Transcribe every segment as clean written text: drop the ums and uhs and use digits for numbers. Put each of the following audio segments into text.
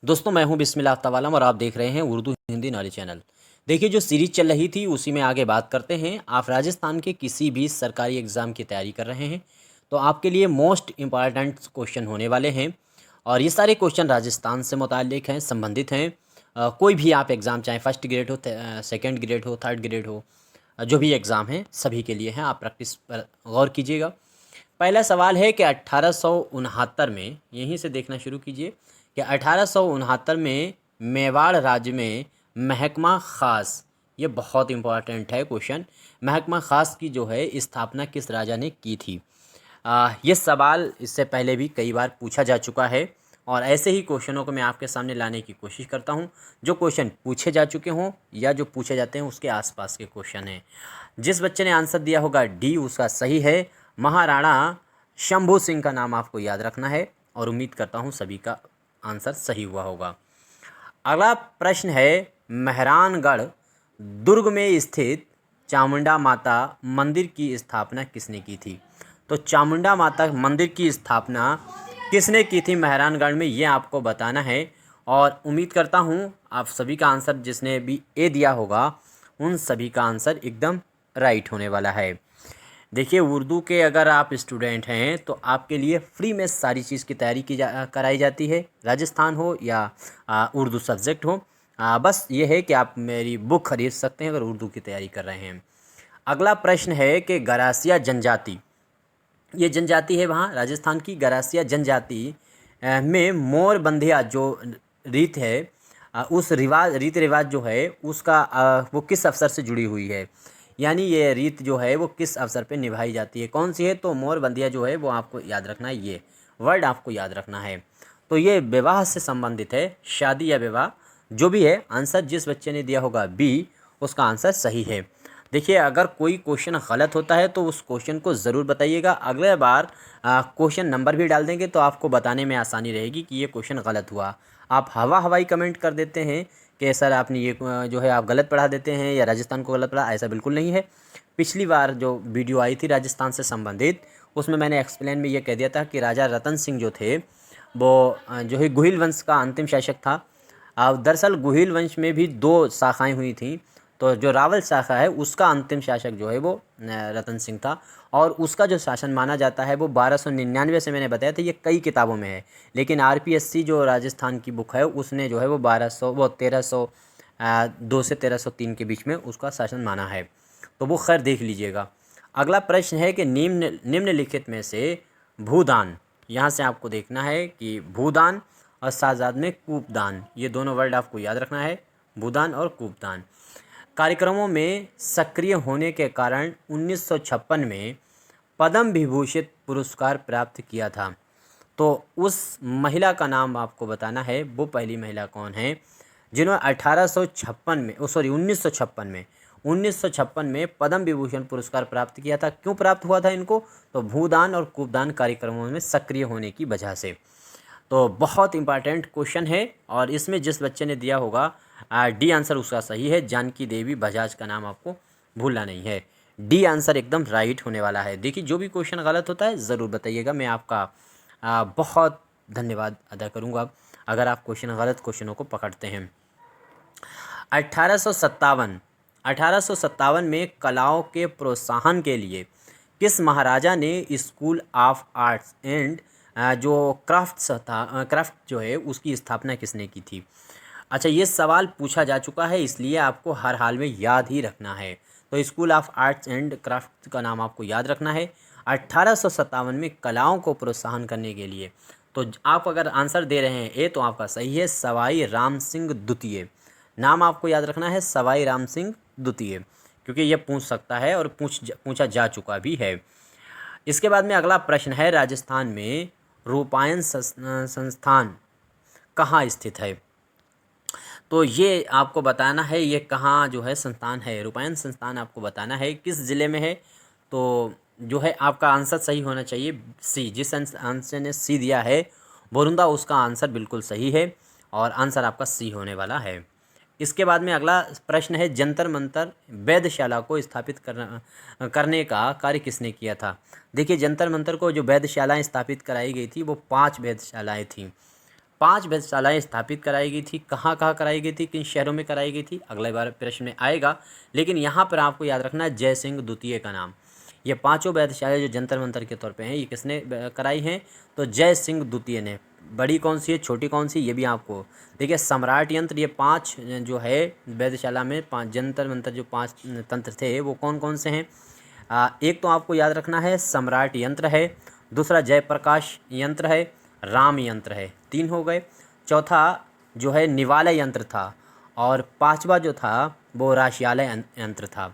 दोस्तों मैं हूं बिस्मिल्लाह तवालम और आप देख रहे हैं उर्दू हिंदी नॉलेज चैनल। देखिए जो सीरीज चल रही थी उसी में आगे बात करते हैं। आप राजस्थान के किसी भी सरकारी एग्ज़ाम की तैयारी कर रहे हैं तो आपके लिए मोस्ट इम्पॉर्टेंट क्वेश्चन होने वाले हैं और ये सारे क्वेश्चन राजस्थान से मुताल्लिक हैं, संबंधित हैं। कोई भी आप एग्ज़ाम चाहे फर्स्ट ग्रेड हो, सेकेंड ग्रेड हो, थर्ड ग्रेड हो, जो भी एग्ज़ाम हैं सभी के लिए हैं। आप प्रैक्टिस पर गौर कीजिएगा। पहला सवाल है कि 1869 में, यहीं से देखना शुरू कीजिए, कि 1869 में मेवाड़ राज्य में महकमा ख़ास, ये बहुत इंपॉर्टेंट है क्वेश्चन, महकमा ख़ास की जो है स्थापना किस राजा ने की थी। ये सवाल इससे पहले भी कई बार पूछा जा चुका है और ऐसे ही क्वेश्चनों को मैं आपके सामने लाने की कोशिश करता हूँ जो क्वेश्चन पूछे जा चुके हों या जो पूछे जाते हैं उसके आसपास के क्वेश्चन हैं। जिस बच्चे ने आंसर दिया होगा डी, उसका सही है। महाराणा शंभू सिंह का नाम आपको याद रखना है और उम्मीद करता हूँ सभी का आंसर सही हुआ होगा। अगला प्रश्न है, मेहरानगढ़ दुर्ग में स्थित चामुंडा माता मंदिर की स्थापना किसने की थी। तो चामुंडा माता मंदिर की स्थापना किसने की थी मेहरानगढ़ में, ये आपको बताना है और उम्मीद करता हूँ आप सभी का आंसर, जिसने भी ए दिया होगा उन सभी का आंसर एकदम राइट होने वाला है। देखिए उर्दू के अगर आप स्टूडेंट हैं तो आपके लिए फ्री में सारी चीज़ की तैयारी कराई जाती है, राजस्थान हो या उर्दू सब्जेक्ट हो। बस ये है कि आप मेरी बुक खरीद सकते हैं अगर उर्दू की तैयारी कर रहे हैं। अगला प्रश्न है कि गरासिया जनजाति, ये जनजाति है वहाँ राजस्थान की, गरासिया जनजाति में मोर बंधिया जो रीत है, उस रीति रिवाज जो है उसका वो किस अवसर से जुड़ी हुई है, यानी ये रीत जो है वो किस अवसर पे निभाई जाती है, कौन सी है। तो मोर बंधिया जो है वो आपको याद रखना है, ये वर्ड आपको याद रखना है। तो ये विवाह से संबंधित है, शादी या विवाह जो भी है। आंसर जिस बच्चे ने दिया होगा बी, उसका आंसर सही है। देखिए अगर कोई क्वेश्चन गलत होता है तो उस क्वेश्चन को ज़रूर बताइएगा। अगले बार क्वेश्चन नंबर भी डाल देंगे तो आपको बताने में आसानी रहेगी कि ये क्वेश्चन गलत हुआ। आप हवाई कमेंट कर देते हैं कि सर आपने ये जो है आप गलत पढ़ा देते हैं या राजस्थान को गलत पढ़ा, ऐसा बिल्कुल नहीं है। पिछली बार जो वीडियो आई थी राजस्थान से संबंधित, उसमें मैंने एक्सप्लेन में ये कह दिया था कि राजा रतन सिंह जो थे वो जो है गुहिल वंश का अंतिम शासक था। दरअसल गुहिल वंश में भी दो शाखाएं हुई थी, तो जो रावल शाखा है उसका अंतिम शासक जो है वो रतन सिंह था और उसका जो शासन माना जाता है वो 1299 से, मैंने बताया था ये कई किताबों में है, लेकिन आरपीएससी जो राजस्थान की बुक है उसने जो है वो 1302 से 1303 के बीच में उसका शासन माना है, तो वो खैर देख लीजिएगा। अगला प्रश्न है कि निम्नलिखित में से भूदान, यहाँ से आपको देखना है कि भूदान और साथ में कूपदान, ये दोनों वर्ड आपको याद रखना है, भूदान और कूपदान, कार्यक्रमों में सक्रिय होने के कारण 1956 में पद्म विभूषित पुरस्कार प्राप्त किया था। तो उस महिला का नाम आपको बताना है, वो पहली महिला कौन है जिन्होंने 1856 में 1956 में पद्म विभूषण पुरस्कार प्राप्त किया था। क्यों प्राप्त हुआ था इनको, तो भूदान और कूपदान कार्यक्रमों में सक्रिय होने की वजह से। तो बहुत इंपॉर्टेंट क्वेश्चन है और इसमें जिस बच्चे ने दिया होगा डी, आंसर उसका सही है। जानकी देवी बजाज का नाम आपको भूलना नहीं है, डी आंसर एकदम राइट होने वाला है। देखिए जो भी क्वेश्चन गलत होता है ज़रूर बताइएगा, मैं आपका बहुत धन्यवाद अदा करूँगा अगर आप गलत क्वेश्चनों को पकड़ते हैं। 1857 में कलाओं के प्रोत्साहन के लिए किस महाराजा ने स्कूल ऑफ आर्ट्स एंड जो क्राफ्ट जो है उसकी स्थापना किसने की थी। अच्छा ये सवाल पूछा जा चुका है इसलिए आपको हर हाल में याद ही रखना है। तो school of arts and craft का नाम आपको याद रखना है। 1857 में कलाओं को प्रोत्साहन करने के लिए, तो आप अगर आंसर दे रहे हैं ए तो आपका सही है, सवाई राम सिंह द्वितीय। नाम आपको याद रखना है सवाई राम सिंह द्वितीय, क्योंकि ये पूछ सकता है और पूछा जा चुका भी है। इसके बाद में अगला प्रश्न है, राजस्थान में रूपायन संस्थान कहाँ स्थित है। तो ये आपको बताना है ये कहाँ जो है संस्थान है, रूपायन संस्थान आपको बताना है किस ज़िले में है। तो जो है आपका आंसर सही होना चाहिए सी, जिस आंसर ने सी दिया है बोरुंदा, उसका आंसर बिल्कुल सही है और आंसर आपका सी होने वाला है। इसके बाद में अगला प्रश्न है, जंतर मंतर वेधशाला को स्थापित करने का कार्य किसने किया था। देखिए जंतर मंतर को जो वेधशालाएँ स्थापित कराई गई थी वो 5 वेधशालाएँ थीं। 5 वेधशालाएँ स्थापित कराई गई थी। कहाँ कहाँ कराई गई थी, किन शहरों में कराई गई थी, अगले बार प्रश्न में आएगा। लेकिन यहाँ पर आपको याद रखना है जय सिंह द्वितीय का नाम। ये पांचों वेधशालाएँ जो जंतर मंतर के तौर पे हैं, ये किसने कराई हैं, तो जय सिंह द्वितीय ने। बड़ी कौन सी है, छोटी कौन सी, ये भी आपको देखिए। सम्राट यंत्र, ये 5 जो है वेधशाला में 5 जंतर मंतर जो 5 तंत्र थे वो कौन कौन से हैं। एक तो आपको याद रखना है सम्राट यंत्र है, दूसरा जयप्रकाश यंत्र है, राम यंत्र है, 3 हो गए। चौथा जो है निवालय यंत्र था, और पांचवा जो था वो राशियालय यंत्र था।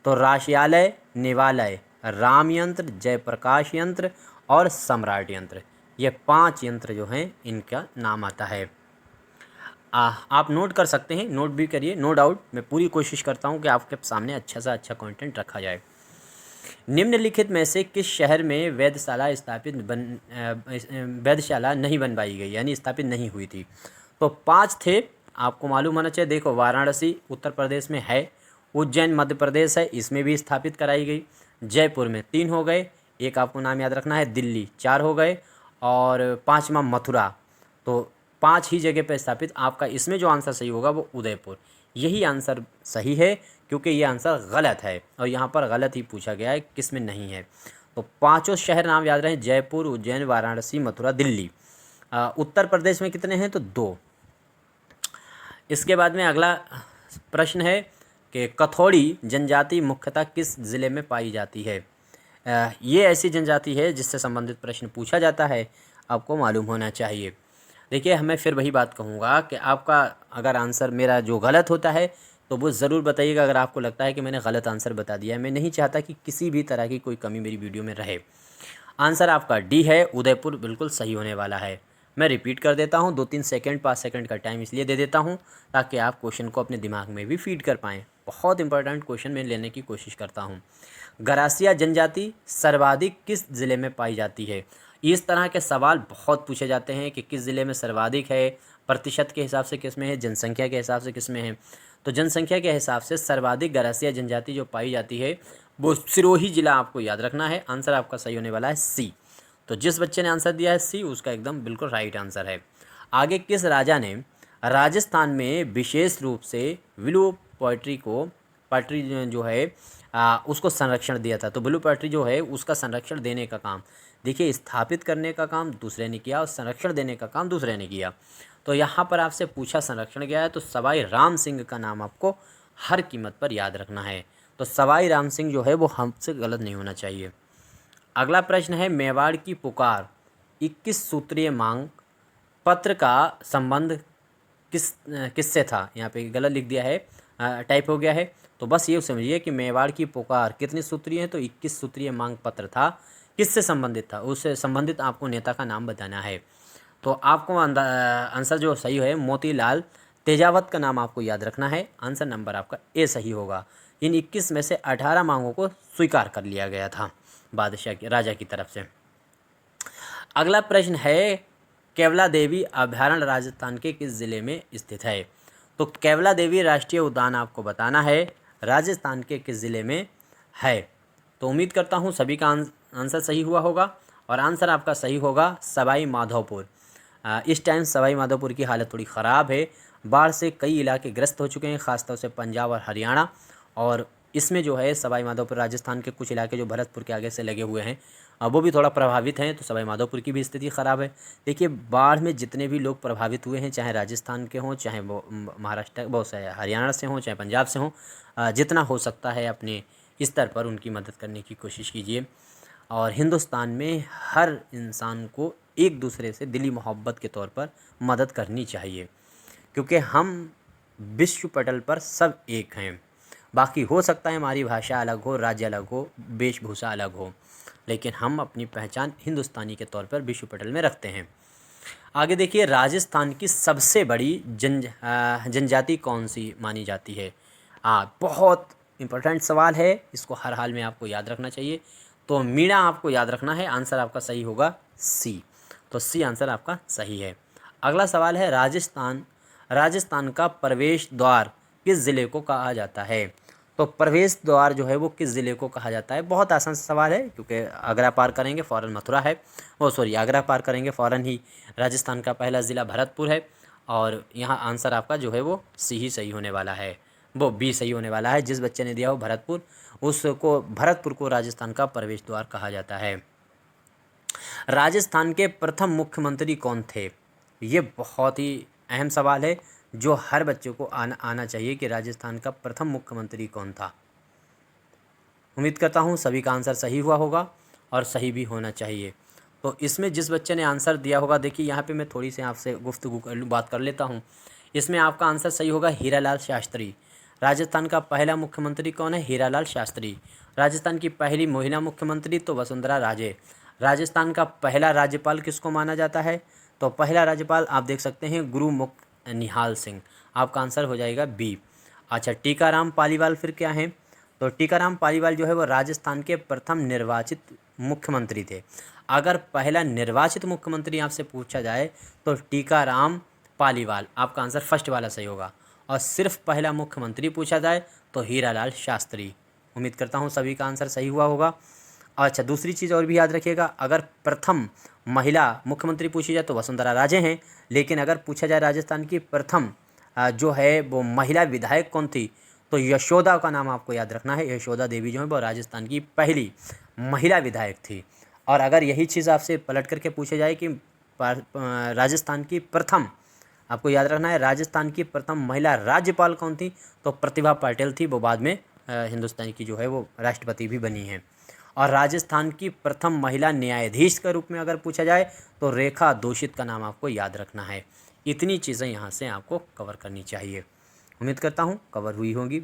तो राशियालय, निवालय, राम यंत्र, जयप्रकाश यंत्र और सम्राट यंत्र, ये 5 यंत्र जो हैं इनका नाम आता है। आप नोट कर सकते हैं, नोट भी करिए, नो डाउट। मैं पूरी कोशिश करता हूँ कि आपके सामने अच्छा सा अच्छा कंटेंट रखा जाए। निम्नलिखित में से किस शहर में वेधशाला नहीं बनवाई गई, यानी स्थापित नहीं हुई थी। तो 5 थे, आपको मालूम होना चाहिए। देखो, वाराणसी उत्तर प्रदेश में है, उज्जैन मध्य प्रदेश है, इसमें भी स्थापित कराई गई। जयपुर में 3 हो गए, एक आपको नाम याद रखना है दिल्ली, 4 हो गए, और 5वां मथुरा। तो 5 ही जगह पर स्थापित। आपका इसमें जो आंसर सही होगा वो उदयपुर, यही आंसर सही है, क्योंकि ये आंसर गलत है और यहाँ पर गलत ही पूछा गया है, किस में नहीं है। तो 5 शहर नाम याद रहे, जयपुर, उज्जैन, वाराणसी, मथुरा, दिल्ली। उत्तर प्रदेश में कितने हैं, तो 2। इसके बाद में अगला प्रश्न है कि कथौड़ी जनजाति मुख्यतः किस ज़िले में पाई जाती है। ये ऐसी जनजाति है जिससे संबंधित प्रश्न पूछा जाता है, आपको मालूम होना चाहिए। देखिए, मैं फिर वही बात कहूँगा कि आपका अगर आंसर मेरा जो गलत होता है तो वो ज़रूर बताइएगा। अगर आपको लगता है कि मैंने गलत आंसर बता दिया है, मैं नहीं चाहता कि किसी भी तरह की कोई कमी मेरी वीडियो में रहे। आंसर आपका डी है, उदयपुर बिल्कुल सही होने वाला है। मैं रिपीट कर देता हूँ, 2-3 सेकंड 5 सेकंड का टाइम इसलिए दे देता हूँ ताकि आप क्वेश्चन को अपने दिमाग में भी फीड कर पाएँ। बहुत इंपॉर्टेंट क्वेश्चन मैं लेने की कोशिश करता हूँ। गरासिया जनजाति सर्वाधिक किस ज़िले में पाई जाती है। इस तरह के सवाल बहुत पूछे जाते हैं कि किस ज़िले में सर्वाधिक है, प्रतिशत के हिसाब से किस में है, जनसंख्या के हिसाब से किस में है। तो जनसंख्या के हिसाब से सर्वाधिक गरासिया जनजाति जो पाई जाती है वो सिरोही जिला आपको याद रखना है। आंसर आपका सही होने वाला है सी। तो जिस बच्चे ने आंसर दिया है सी, उसका एकदम बिल्कुल राइट आंसर है। आगे, किस राजा ने राजस्थान में विशेष रूप से ब्लू पोएट्री जो है उसको संरक्षण दिया था। तो ब्लू पोएट्री जो है उसका संरक्षण देने का काम, देखिए, स्थापित करने का काम दूसरे ने किया और संरक्षण देने का काम दूसरे ने किया। तो यहाँ पर आपसे पूछा संरक्षण गया है, तो सवाई राम सिंह का नाम आपको हर कीमत पर याद रखना है। तो सवाई राम सिंह जो है वो हमसे गलत नहीं होना चाहिए। अगला प्रश्न है, मेवाड़ की पुकार 21 सूत्रीय मांग पत्र का संबंध किससे था। यहाँ पे गलत लिख दिया है, टाइप हो गया है। तो बस ये समझिए कि मेवाड़ की पुकार कितनी सूत्रीय है, तो 21 सूत्रीय मांग पत्र था। किससे संबंधित था, उससे संबंधित आपको नेता का नाम बताना है। तो आपको आंसर जो सही है, मोतीलाल तेजावत का नाम आपको याद रखना है। आंसर नंबर आपका ए सही होगा। इन 21 में से 18 मांगों को स्वीकार कर लिया गया था बादशाह की, राजा की तरफ से। अगला प्रश्न है, केवला देवी अभयारण्य राजस्थान के किस ज़िले में स्थित है। तो केवला देवी राष्ट्रीय उद्यान आपको बताना है राजस्थान के किस ज़िले में है। तो उम्मीद करता हूँ सभी का आंसर सही हुआ होगा, और आंसर आपका सही होगा सवाई माधोपुर। इस टाइम सवाई माधोपुर की हालत थोड़ी ख़राब है, बाढ़ से कई इलाके ग्रस्त हो चुके हैं, ख़ासतौर से पंजाब और हरियाणा। और इसमें जो है सवाई माधोपुर राजस्थान के कुछ इलाके जो भरतपुर के आगे से लगे हुए हैं वो भी थोड़ा प्रभावित हैं। तो सवाई माधोपुर की भी स्थिति ख़राब है। देखिए, बाढ़ में जितने भी लोग प्रभावित हुए हैं, चाहे राजस्थान के हों, चाहे वो महाराष्ट्र वो से हरियाणा से हों, चाहे पंजाब से हों, जितना हो सकता है अपने स्तर पर उनकी मदद करने की कोशिश कीजिए। और हिंदुस्तान में हर इंसान को एक दूसरे से दिली मोहब्बत के तौर पर मदद करनी चाहिए, क्योंकि हम विश्व पटल पर सब एक हैं। बाकी हो सकता है हमारी भाषा अलग हो, राज्य अलग हो, वेशभूषा अलग हो, लेकिन हम अपनी पहचान हिंदुस्तानी के तौर पर विश्व पटल में रखते हैं। आगे देखिए, राजस्थान की सबसे बड़ी जनजाति कौन सी मानी जाती है। बहुत इंपॉर्टेंट सवाल है, इसको हर हाल में आपको याद रखना चाहिए। तो मीणा आपको याद रखना है। आंसर आपका सही होगा सी। तो सी आंसर आपका सही है। अगला सवाल है, राजस्थान का प्रवेश द्वार किस ज़िले को कहा जाता है। तो प्रवेश द्वार जो है वो किस ज़िले को कहा जाता है? बहुत आसान सवाल है, क्योंकि आगरा पार करेंगे फ़ौरन मथुरा है, ओ सॉरी आगरा पार करेंगे फ़ौरन ही राजस्थान का पहला ज़िला भरतपुर है। और यहाँ आंसर आपका जो है वो सी ही सही होने वाला है, वो बी सही होने वाला है। जिस बच्चे ने दिया हो भरतपुर, उसको भरतपुर को राजस्थान का प्रवेश द्वार कहा जाता है। राजस्थान के प्रथम मुख्यमंत्री कौन थे? ये बहुत ही अहम सवाल है जो हर बच्चे को आना चाहिए कि राजस्थान का प्रथम मुख्यमंत्री कौन था। उम्मीद करता हूँ सभी का आंसर सही हुआ होगा और सही भी होना चाहिए। तो इसमें जिस बच्चे ने आंसर दिया होगा, देखिए यहाँ पे मैं थोड़ी सी आपसे बात कर लेता हूँ। इसमें आपका आंसर सही होगा हीरालाल शास्त्री। राजस्थान का पहला मुख्यमंत्री कौन है? हीरालाल शास्त्री। राजस्थान की पहली महिला मुख्यमंत्री तो वसुंधरा राजे। राजस्थान का पहला राज्यपाल किसको माना जाता है? तो पहला राज्यपाल आप देख सकते हैं गुरुमुख निहाल सिंह। आपका आंसर हो जाएगा बी। अच्छा, टीकाराम पालीवाल फिर क्या है? तो टीकाराम पालीवाल जो है वो राजस्थान के प्रथम निर्वाचित मुख्यमंत्री थे। अगर पहला निर्वाचित मुख्यमंत्री आपसे पूछा जाए तो टीकाराम पालीवाल, आपका आंसर फर्स्ट वाला सही होगा। और सिर्फ पहला मुख्यमंत्री पूछा जाए तो हीरालाल शास्त्री। उम्मीद करता हूँ सभी का आंसर सही हुआ होगा। अच्छा, दूसरी चीज़ और भी याद रखिएगा, अगर प्रथम महिला मुख्यमंत्री पूछी जाए तो वसुंधरा राजे हैं, लेकिन अगर पूछा जाए राजस्थान की प्रथम जो है वो महिला विधायक कौन थी, तो यशोदा का नाम आपको याद रखना है। यशोदा देवी जो है वो राजस्थान की पहली महिला विधायक थी। और अगर यही चीज़ आपसे पलट करके पूछे जाए कि राजस्थान की प्रथम, आपको याद रखना है, राजस्थान की प्रथम महिला राज्यपाल कौन थी, तो प्रतिभा पाटिल थी। वो बाद में हिंदुस्तान की जो है वो राष्ट्रपति भी बनी हैं। और राजस्थान की प्रथम महिला न्यायाधीश के रूप में अगर पूछा जाए तो रेखा दोषित का नाम आपको याद रखना है। इतनी चीज़ें यहाँ से आपको कवर करनी चाहिए। उम्मीद करता हूँ कवर हुई होगी।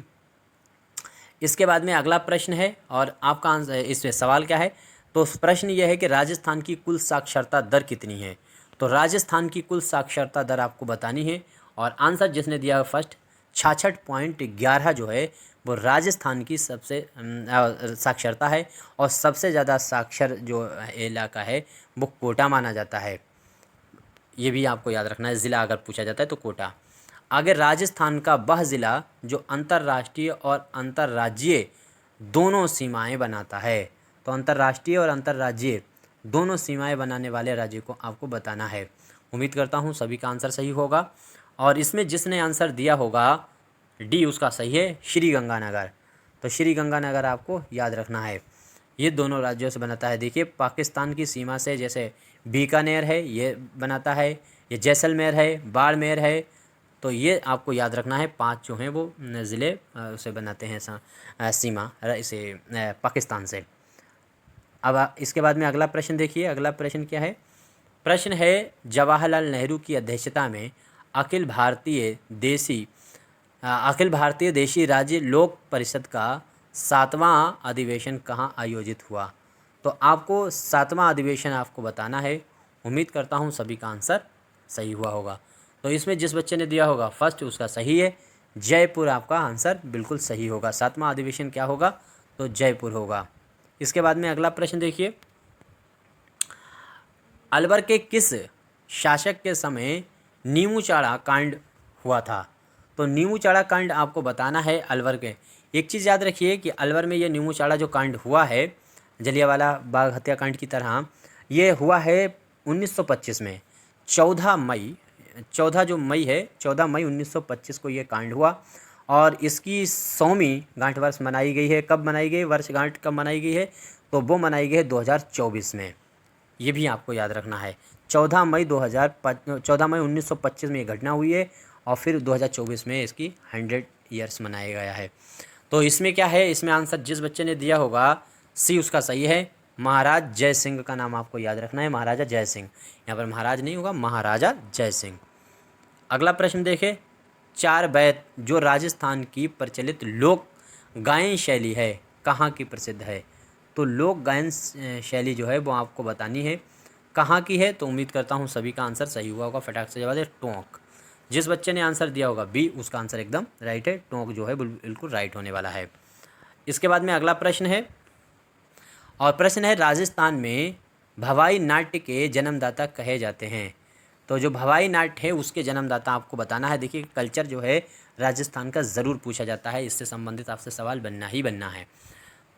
इसके बाद में अगला प्रश्न है और आपका आंसर, इसमें सवाल क्या है? तो प्रश्न यह है कि राजस्थान की कुल साक्षरता दर कितनी है? तो राजस्थान की कुल साक्षरता दर आपको बतानी है और आंसर जिसने दिया फर्स्ट 66.11 जो है वो राजस्थान की सबसे साक्षरता है। और सबसे ज़्यादा साक्षर जो इलाका है वो कोटा माना जाता है। ये भी आपको याद रखना है, ज़िला अगर पूछा जाता है तो कोटा। आगे, राजस्थान का वह ज़िला जो अंतर्राष्ट्रीय और अंतर्राज्यीय दोनों सीमाएं बनाता है। तो अंतर्राष्ट्रीय और अंतर्राज्यीय दोनों सीमाएं बनाने वाले राज्य को आपको बताना है। उम्मीद करता हूँ सभी का आंसर सही होगा। और इसमें जिसने आंसर दिया होगा डी, उसका सही है श्रीगंगानगर। तो श्रीगंगानगर आपको याद रखना है। ये दोनों राज्यों से बनाता है। देखिए, पाकिस्तान की सीमा से जैसे बीकानेर है ये बनाता है, ये जैसलमेर है, बाड़मेर है, तो ये आपको याद रखना है। 5 जो हैं वो ज़िले उसे बनाते हैं सीमा इसे पाकिस्तान से। अब इसके बाद में अगला प्रश्न देखिए। अगला प्रश्न क्या है? प्रश्न है, जवाहरलाल नेहरू की अध्यक्षता में अखिल भारतीय देशी राज्य लोक परिषद का 7वां अधिवेशन कहाँ आयोजित हुआ? तो आपको 7वां अधिवेशन आपको बताना है। उम्मीद करता हूँ सभी का आंसर सही हुआ होगा। तो इसमें जिस बच्चे ने दिया होगा फर्स्ट, उसका सही है, जयपुर आपका आंसर बिल्कुल सही होगा। 7वां अधिवेशन क्या होगा? तो जयपुर होगा। इसके बाद में अगला प्रश्न देखिए, अलवर के किस शासक के समय नीमूचाड़ा कांड हुआ था? तो नीमूचाड़ा कांड आपको बताना है अलवर के। एक चीज़ याद रखिए कि अलवर में ये नीमूचाड़ा जो कांड हुआ है, जलियांवाला बाग हत्याकांड की तरह, ये हुआ है 1925 में। 14 मई 1925 को ये कांड हुआ। और इसकी 100वीं गांठ मनाई गई है। कब मनाई गई? वर्षगांठ कब मनाई गई है? तो वो मनाई गई है 2024 में। ये भी आपको याद रखना है। 14 मई 1925 में ये घटना हुई है और फिर 2024 में इसकी 100 ईयर्स मनाया गया है। तो इसमें क्या है? इसमें आंसर जिस बच्चे ने दिया होगा सी, उसका सही है। महाराज जय सिंह का नाम आपको याद रखना है, महाराजा जय सिंह। यहाँ पर महाराज नहीं होगा, महाराजा जय सिंह। अगला प्रश्न देखें, 4 बैत जो राजस्थान की प्रचलित लोक गायन शैली है कहाँ की प्रसिद्ध है? तो लोक गायन शैली जो है वो आपको बतानी है कहाँ की है। तो उम्मीद करता हूँ सभी का आंसर सही हुआ होगा। फटाक से जवाब दे, टोंक। जिस बच्चे ने आंसर दिया होगा बी, उसका आंसर एकदम राइट है। टोंक जो है बिल्कुल राइट होने वाला है। इसके बाद में अगला प्रश्न है और प्रश्न है, राजस्थान में भवाई नाट्य के जन्मदाता कहे जाते हैं। तो जो भवाई नाट्य है उसके जन्मदाता आपको बताना है। देखिए कल्चर जो है राजस्थान का ज़रूर पूछा जाता है, इससे संबंधित आपसे सवाल बनना ही बनना है।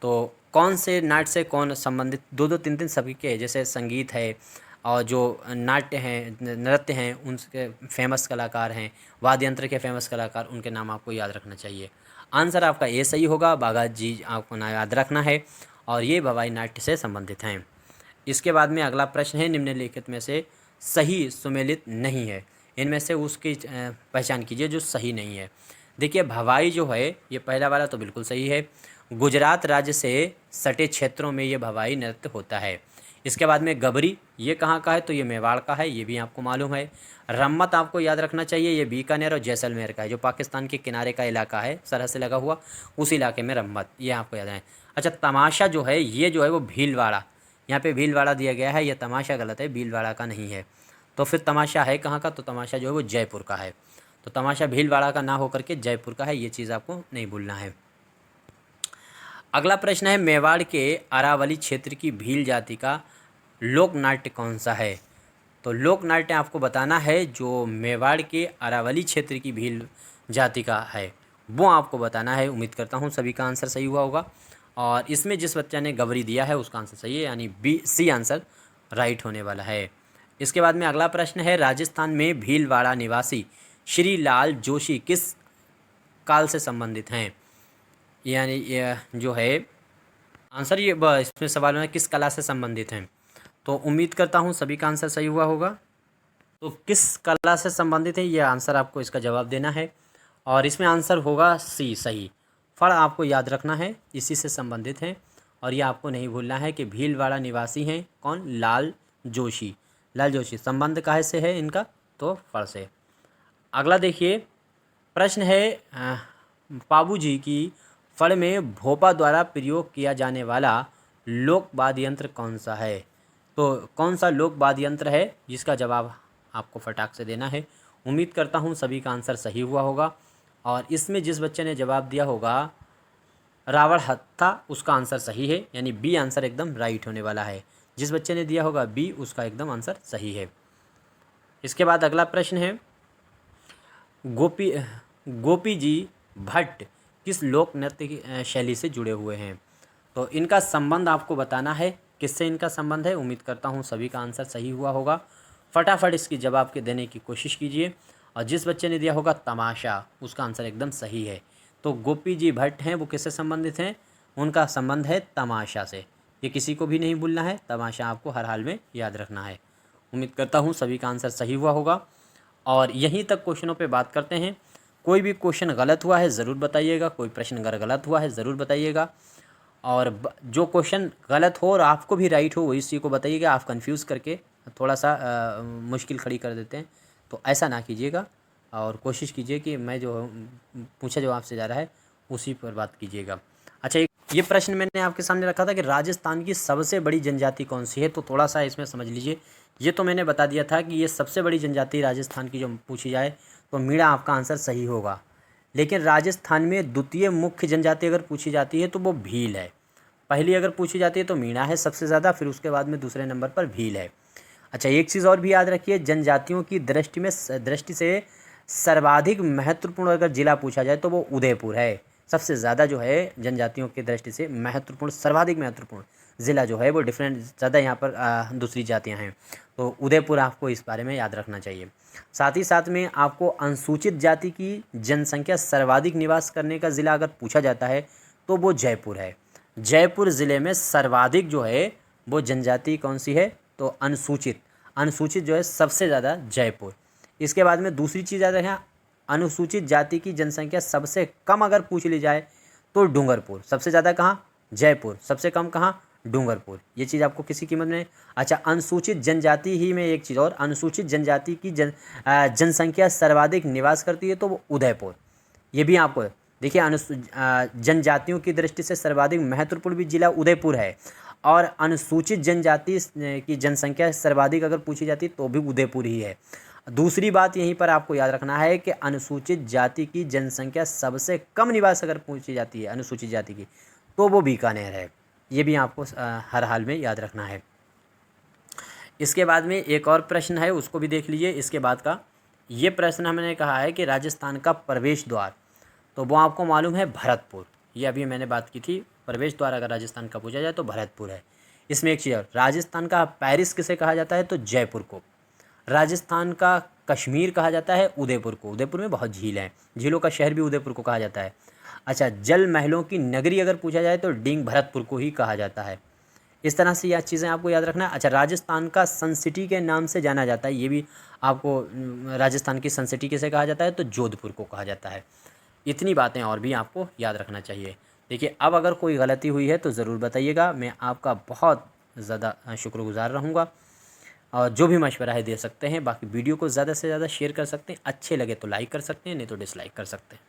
तो कौन से नाट्य से कौन संबंधित, दो दो तीन तीन सभी के, जैसे संगीत है और जो नाट्य हैं, नृत्य हैं, उनके फेमस कलाकार हैं, वाद्य यंत्र के फेमस कलाकार, उनके नाम आपको याद रखना चाहिए। आंसर आपका ए सही होगा, बाघात जी आपको ना याद रखना है और ये भवाई नाट्य से संबंधित हैं। इसके बाद में अगला प्रश्न है, निम्नलिखित में से सही सुमेलित नहीं है, इनमें से उसकी पहचान कीजिए जो सही नहीं है। देखिए भवाई जो है ये पहला वाला तो बिल्कुल सही है, गुजरात राज्य से सटे क्षेत्रों में ये भवाई नृत्य होता है। इसके बाद में गबरी, ये कहाँ का है, तो ये मेवाड़ का है, ये भी आपको मालूम है। रम्मत आपको याद रखना चाहिए, ये बीकानेर और जैसलमेर का है, जो पाकिस्तान के किनारे का इलाका है, सरहद से लगा हुआ, उस इलाके में रम्मत, ये आपको याद है। अच्छा तमाशा जो है ये जो है वो भीलवाड़ा, यहाँ पे भीलवाड़ा दिया गया है, ये तमाशा गलत है, भीलवाड़ा का नहीं है। तो फिर तमाशा है कहाँ का, तो तमाशा जो है वो जयपुर का है। तो तमाशा भीलवाड़ा का ना होकर के जयपुर का है, ये चीज़ आपको नहीं भूलना है। अगला प्रश्न है, मेवाड़ के अरावली क्षेत्र की भील जाति का लोक नाट्य कौन सा है। तो लोक नाट्य आपको बताना है जो मेवाड़ के अरावली क्षेत्र की भील जाति का है वो आपको बताना है। उम्मीद करता हूँ सभी का आंसर सही हुआ होगा और इसमें जिस बच्चा ने गबरी दिया है उसका आंसर सही है, यानी बी सी आंसर राइट होने वाला है। इसके बाद में अगला प्रश्न है, राजस्थान में भीलवाड़ा निवासी श्री लाल जोशी किस काल से संबंधित हैं। यानी ये जो है आंसर ये इसमें सवाल में किस कला से संबंधित हैं, तो उम्मीद करता हूँ सभी का आंसर सही हुआ होगा। तो किस कला से संबंधित है ये आंसर आपको इसका जवाब देना है और इसमें आंसर होगा सी सही। फल आपको याद रखना है, इसी से संबंधित हैं और ये आपको नहीं भूलना है कि भीलवाड़ा निवासी हैं कौन, लाल जोशी। लाल जोशी संबंध काहे से है इनका, तो फल से। अगला देखिए प्रश्न है, पाबू जी की फल में भोपा द्वारा प्रयोग किया जाने वाला लोक वाद्य यंत्र कौन सा है। तो कौन सा लोक वाद्य यंत्र है जिसका जवाब आपको फटाक से देना है। उम्मीद करता हूँ सभी का आंसर सही हुआ होगा और इसमें जिस बच्चे ने जवाब दिया होगा रावण हत्था, उसका आंसर सही है, यानी बी आंसर एकदम राइट होने वाला है। जिस बच्चे ने दिया होगा बी, उसका एकदम आंसर सही है। इसके बाद अगला प्रश्न है, गोपी जी भट्ट किस लोक नृत्य की शैली से जुड़े हुए हैं। तो इनका संबंध आपको बताना है, किससे इनका संबंध है। उम्मीद करता हूँ सभी का आंसर सही हुआ होगा। फटाफट इसकी जवाब के देने की कोशिश कीजिए और जिस बच्चे ने दिया होगा तमाशा, उसका आंसर एकदम सही है। तो गोपी जी भट्ट हैं वो किससे संबंधित हैं, उनका संबंध है तमाशा से। ये किसी को भी नहीं भूलना है, तमाशा आपको हर हाल में याद रखना है। उम्मीद करता हूँ सभी का आंसर सही हुआ होगा और यहीं तक क्वेश्चनों पे बात करते हैं। कोई भी क्वेश्चन गलत हुआ है ज़रूर बताइएगा, कोई प्रश्न अगर गलत हुआ है ज़रूर बताइएगा और जो क्वेश्चन गलत हो और आपको भी राइट हो वही चीज़ को बताइएगा। आप कंफ्यूज करके थोड़ा सा मुश्किल खड़ी कर देते हैं, तो ऐसा ना कीजिएगा और कोशिश कीजिए कि मैं जो पूछा जो आपसे जा रहा है उसी पर बात कीजिएगा। अच्छा, ये प्रश्न मैंने आपके सामने रखा था कि राजस्थान की सबसे बड़ी जनजाति कौन सी है, तो थोड़ा सा इसमें समझ लीजिए। ये तो मैंने बता दिया था कि ये सबसे बड़ी जनजाति राजस्थान की जो पूछी जाए तो मीणा आपका आंसर सही होगा। लेकिन राजस्थान में द्वितीय मुख्य जनजाति अगर पूछी जाती है तो वो भील है। पहली अगर पूछी जाती है तो मीणा है सबसे ज़्यादा, फिर उसके बाद में दूसरे नंबर पर भील है। अच्छा, एक चीज़ और भी याद रखिए, जनजातियों की दृष्टि से सर्वाधिक महत्वपूर्ण अगर ज़िला पूछा जाए तो वो उदयपुर है। सबसे ज़्यादा जो है जनजातियों की दृष्टि से महत्वपूर्ण, सर्वाधिक महत्वपूर्ण ज़िला जो है वो डिफरेंट ज़्यादा यहाँ पर दूसरी जातियाँ हैं, तो उदयपुर आपको इस बारे में याद रखना चाहिए। साथ ही साथ में आपको अनुसूचित जाति की जनसंख्या सर्वाधिक निवास करने का ज़िला अगर पूछा जाता है तो वो जयपुर है। जयपुर ज़िले में सर्वाधिक जो है वो जनजाति कौन सी है, तो अनुसूचित जो है सबसे ज़्यादा जयपुर। इसके बाद में दूसरी चीज़ याद रखें, अनुसूचित जाति की जनसंख्या सबसे कम अगर पूछ ली जाए तो डूंगरपुर। सबसे ज़्यादा कहाँ, जयपुर, सबसे कम कहाँ, डूंगरपुर। ये चीज़ आपको किसी कीमत में। अच्छा, अनुसूचित जनजाति ही में एक चीज़ और, अनुसूचित जनजाति की जनसंख्या सर्वाधिक निवास करती है तो वो उदयपुर। ये भी आपको देखिए, जनजातियों की दृष्टि से सर्वाधिक महत्वपूर्ण भी जिला उदयपुर है और अनुसूचित जनजाति की जनसंख्या सर्वाधिक अगर पूछी जाती तो भी उदयपुर ही है। दूसरी बात यहीं पर आपको याद रखना है कि अनुसूचित जाति की जनसंख्या सबसे कम निवास अगर पूछी जाती है अनुसूचित जाति की तो वो बीकानेर है। ये भी आपको हर हाल में याद रखना है। इसके बाद में एक और प्रश्न है, उसको भी देख लीजिए। इसके बाद का ये प्रश्न हमने कहा है कि राजस्थान का प्रवेश द्वार, तो वो आपको मालूम है भरतपुर। ये अभी मैंने बात की थी, प्रवेश द्वार अगर राजस्थान का पूछा जाए तो भरतपुर है। इसमें एक चीज़ और, राजस्थान का पेरिस किसे कहा जाता है, तो जयपुर को। राजस्थान का कश्मीर कहा जाता है उदयपुर को। उदयपुर में बहुत झील हैं, झीलों का शहर भी उदयपुर को कहा जाता है। अच्छा, जल महलों की नगरी अगर पूछा जाए तो डींग भरतपुर को ही कहा जाता है। इस तरह से यह चीज़ें आपको याद रखना है। अच्छा, राजस्थान का सन सिटी के नाम से जाना जाता है, ये भी आपको, राजस्थान की सन सिटी किसे कहा जाता है, तो जोधपुर को कहा जाता है। इतनी बातें और भी आपको याद रखना चाहिए। देखिए, अब अगर कोई गलती हुई है तो ज़रूर बताइएगा, मैं आपका बहुत ज़्यादा शुक्रगुज़ार रहूँगा। और जो भी मशवरा है दे सकते हैं। बाकी वीडियो को ज़्यादा से ज़्यादा शेयर कर सकते हैं, अच्छे लगे तो लाइक कर सकते हैं, नहीं तो डिसलाइक कर सकते हैं।